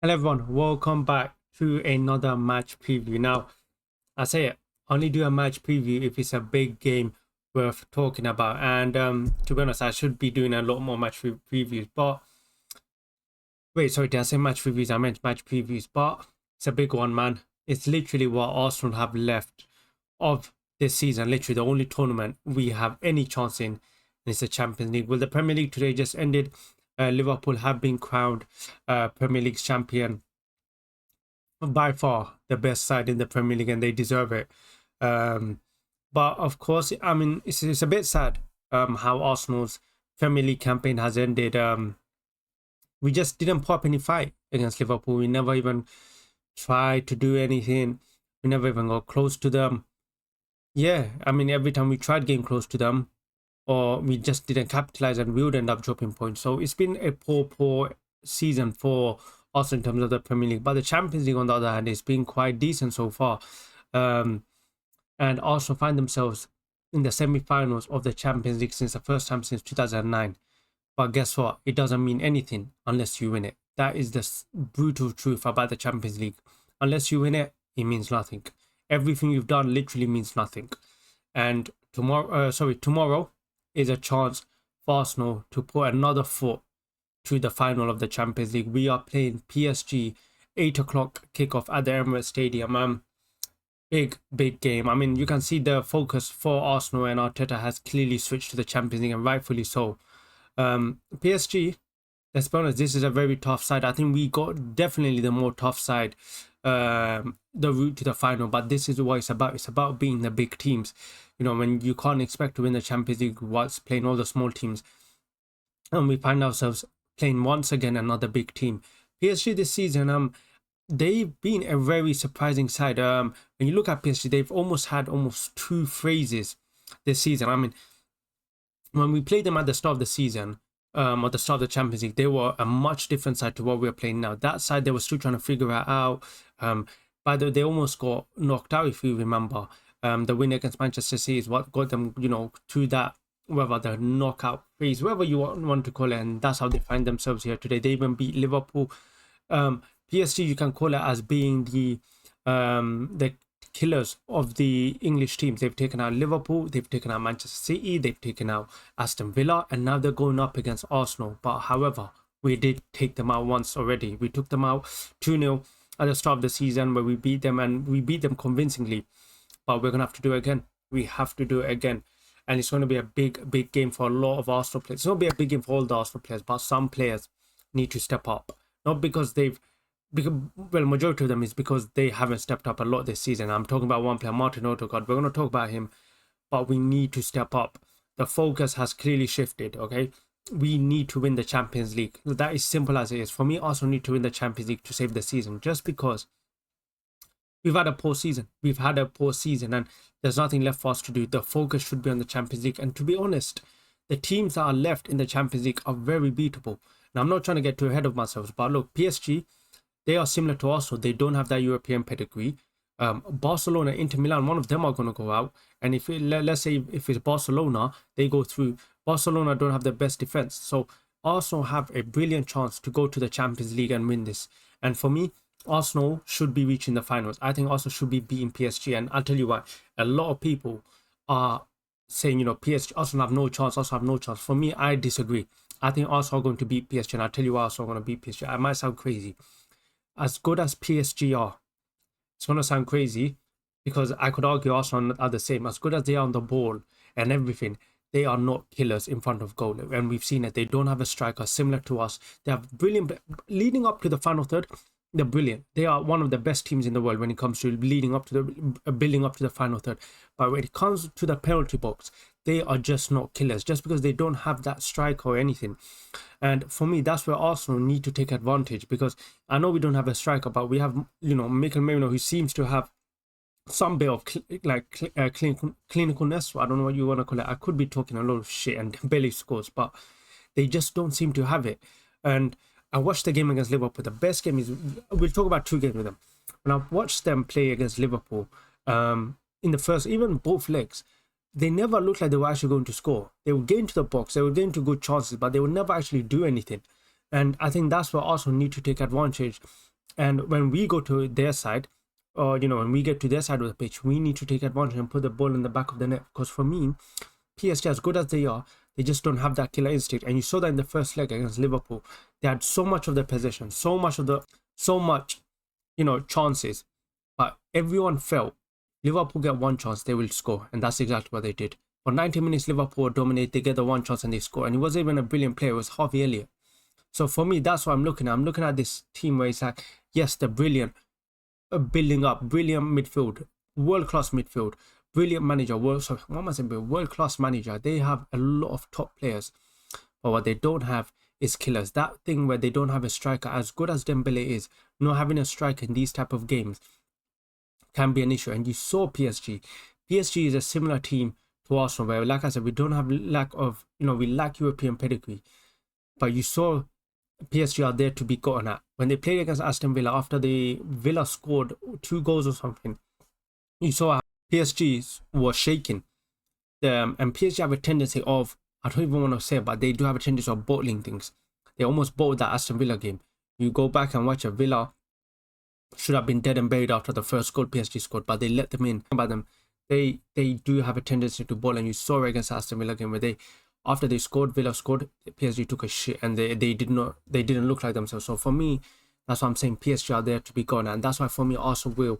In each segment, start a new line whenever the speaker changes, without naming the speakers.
Hello everyone, welcome back to another match preview. Now, I say it, only do a match preview if it's a big game worth talking about. And to be honest, I should be doing a lot more match previews. But wait, sorry, did I say match previews? I meant match previews. But it's a big one, man. It's literally what Arsenal have left of this season. Literally the only tournament we have any chance in. And it's the Champions League. Well, the Premier League today just ended. Liverpool have been crowned Premier League champion, by far the best side in the Premier League, and they deserve it. But of course, I mean, it's a bit sad how Arsenal's Premier League campaign has ended. We just didn't pop any fight against Liverpool. We never even tried to do anything. We never even got close to them. Yeah, I mean, every time we tried getting close to them, or we just didn't capitalize, and we would end up dropping points. So it's been a poor season for us in terms of the Premier League. But the Champions League, on the other hand, has been quite decent so far. And also find themselves in the semi-finals of the Champions League since the first time since 2009. But guess what? It doesn't mean anything unless you win it. That is the brutal truth about the Champions League. Unless you win it, it means nothing. Everything you've done literally means nothing. And tomorrow is a chance for Arsenal to put another foot to the final of the Champions League. We are playing PSG, 8 o'clock kickoff at the Emirates Stadium. Big game. I mean, you can see the focus for Arsenal, and Arteta has clearly switched to the Champions League, and rightfully so. PSG, let's be honest, this is a very tough side. I think we got definitely the more tough side, the route to the final, but this is what it's about. It's about being the big teams. You know, when you can't expect to win the Champions League whilst playing all the small teams, and we find ourselves playing once again another big team. PSG this season, they've been a very surprising side. When you look at PSG, they've had almost two phases this season. I mean, when we played them at the start of the season, or the start of the Champions League, they were a much different side to what we're playing now. That side, they were still trying to figure it out. By the way, they almost got knocked out, if you remember. The win against Manchester City is what got them, to that, whether the knockout phase, whatever you want to call it, and that's how they find themselves here today. They even beat Liverpool. PSG, you can call it as being the killers of the English teams. They've taken out Liverpool, they've taken out Manchester City, they've taken out Aston Villa, and now they're going up against Arsenal. But however, we did take them out once already. We took them out 2-0 at the start of the season, where we beat them, and we beat them convincingly. But we're going to have to do it again. We have to do it again. And it's going to be a big game for a lot of Arsenal players. It's going to be a big game for all the Arsenal players, but some players need to step up. Not because majority of them is because they haven't stepped up a lot this season. I'm talking about one player, Martin Odegaard. We're going to talk about him, but we need to step up. The focus has clearly shifted, okay? We need to win the Champions League. That is simple as it is. For me, Arsenal need to win the Champions League to save the season, just because we've had a poor season. And there's nothing left for us to do. The focus should be on the Champions League. And to be honest, the teams that are left in the Champions League are very beatable. Now, I'm not trying to get too ahead of myself, but look, PSG, they are similar to Arsenal. They don't have that European pedigree. Barcelona, Inter Milan, one of them are going to go out. And let's say if it's Barcelona, they go through. Barcelona don't have the best defense. So Arsenal have a brilliant chance to go to the Champions League and win this. And for me, Arsenal should be reaching the finals. I think Arsenal should be beating PSG. And I'll tell you what, a lot of people are saying, PSG, Arsenal have no chance. For me, I disagree. I think Arsenal are going to beat PSG. And I'll tell you why Arsenal are going to beat PSG. I might sound crazy. As good as PSG are, it's going to sound crazy because I could argue Arsenal are the same. As good as they are on the ball and everything, they are not killers in front of goal. And we've seen it. They don't have a striker similar to us. They have brilliant, leading up to the final third, they're brilliant. They are one of the best teams in the world when it comes to building up to the final third. But when it comes to the penalty box, they are just not killers, just because they don't have that strike or anything. And for me, that's where Arsenal need to take advantage, because I know we don't have a striker, but we have, Mikel Merino, who seems to have some bit of clinicalness. I don't know what you want to call it. I could be talking a lot of shit and barely scores, but they just don't seem to have it. And I watched the game against Liverpool. The best game is, we'll talk about two games with them. When I watched them play against Liverpool, in the first, even both legs, they never looked like they were actually going to score. They would get into the box, they would get into good chances, but they would never actually do anything. And I think that's where Arsenal need to take advantage And when we go to their side, or when we get to their side of the pitch, we need to take advantage and put the ball in the back of the net. Because for me, PSG, as good as they are, they just don't have that killer instinct. And you saw that in the first leg against Liverpool. They had so much of the possession, so much, chances. But everyone felt Liverpool get one chance, they will score. And that's exactly what they did. For 90 minutes, Liverpool dominate, they get the one chance and they score. And it wasn't even a brilliant player, it was Harvey Elliott. So for me, that's what I'm looking at. I'm looking at this team where it's like, yes, they're brilliant, building up, brilliant midfield, world-class midfield, brilliant manager, world-class manager. They have a lot of top players. But what they don't have is killers. That thing where they don't have a striker, as good as Dembele is, not having a striker in these type of games can be an issue. And you saw PSG. PSG is a similar team to Arsenal, where, like I said, we don't have we lack European pedigree. But you saw PSG are there to be gotten at. When they played against Aston Villa, after the Villa scored 2 goals or something, you saw how PSG was shaking. And PSG have a tendency of, I don't even want to say it, but they do have a tendency of bottling things. They almost bottled that Aston Villa game. You go back and watch it, Villa should have been dead and buried after the first goal PSG scored, but they let them in. About them, they do have a tendency to bottle, and you saw it against Aston Villa game where after they scored, Villa scored, PSG took a shit and they didn't look like themselves. So for me, that's why I'm saying PSG are there to be gone, and that's why for me Arsenal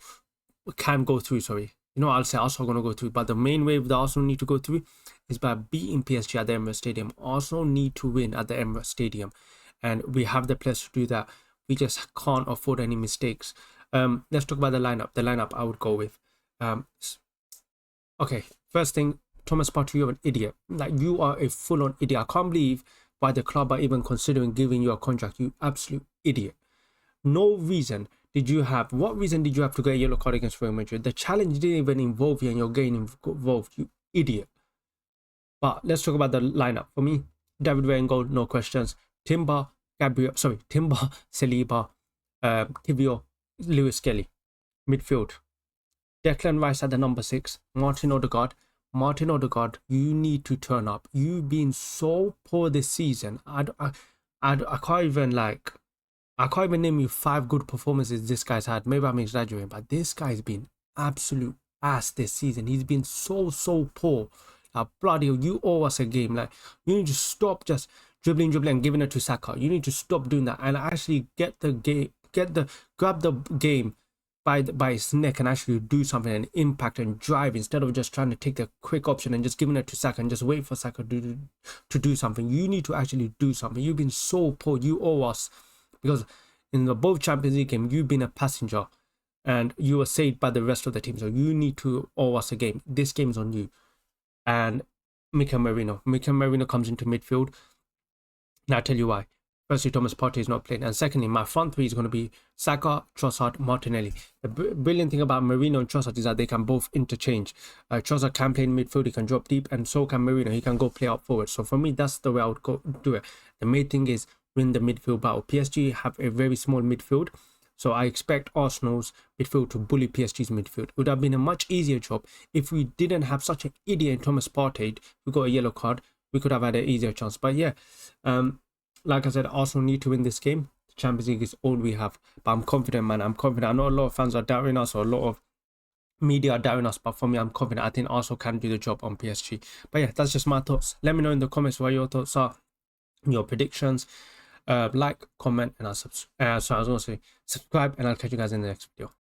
can go through. I'll say Arsenal are going to go through, but the main wave that Arsenal need to go through is by beating PSG at the Emirates Stadium. Arsenal need to win at the Emirates Stadium, and we have the players to do that. We just can't afford any mistakes. Let's talk about the lineup. The lineup I would go with. Okay, first thing, Thomas Partey, you're an idiot. Like, you are a full-on idiot. I can't believe why the club are even considering giving you a contract. You absolute idiot. What reason did you have to get a yellow card against Real Madrid? The challenge didn't even involve you and you're getting involved. You idiot. But let's talk about the lineup. For me, David Raya in goal, no questions. Timber, Saliba, Kivio, Lewis Kelly. Midfield, Declan Rice at the number 6. Martin Odegaard, you need to turn up. You've been so poor this season. I can't even name you 5 good performances this guy's had. Maybe I'm exaggerating, but this guy's been absolute ass this season. He's been so poor. Bloody hell, you owe us a game. Like, you need to stop just dribbling and giving it to Saka. You need to stop doing that and actually grab the game by its neck and actually do something and impact and drive, instead of just trying to take the quick option and just giving it to Saka and just wait for Saka to do something. You need to actually do something. You've been so poor. You owe us, because in the both Champions League game, you've been a passenger and you were saved by the rest of the team. So you need to owe us a game. This game is on you. And Mikel Merino comes into midfield. Now I'll tell you why. Firstly, Thomas Partey is not playing. And secondly, my front three is going to be Saka, Trossard, Martinelli. The brilliant thing about Merino and Trossard is that they can both interchange. Trossard can play in midfield, he can drop deep, and so can Merino. He can go play out forward. So for me, that's the way I would go do it. The main thing is win the midfield battle. PSG have a very small midfield, so I expect Arsenal's midfield to bully PSG's midfield. It would have been a much easier job if we didn't have such an idiot in Thomas Partey who got a yellow card. We could have had an easier chance. But yeah, like I said, Arsenal need to win this game. The Champions League is all we have. But I'm confident, man. I'm confident. I know a lot of fans are doubting us, or a lot of media are doubting us. But for me, I'm confident. I think Arsenal can do the job on PSG. But yeah, that's just my thoughts. Let me know in the comments what your thoughts are, your predictions. Like, comment, and I'll subscribe. And I'll catch you guys in the next video.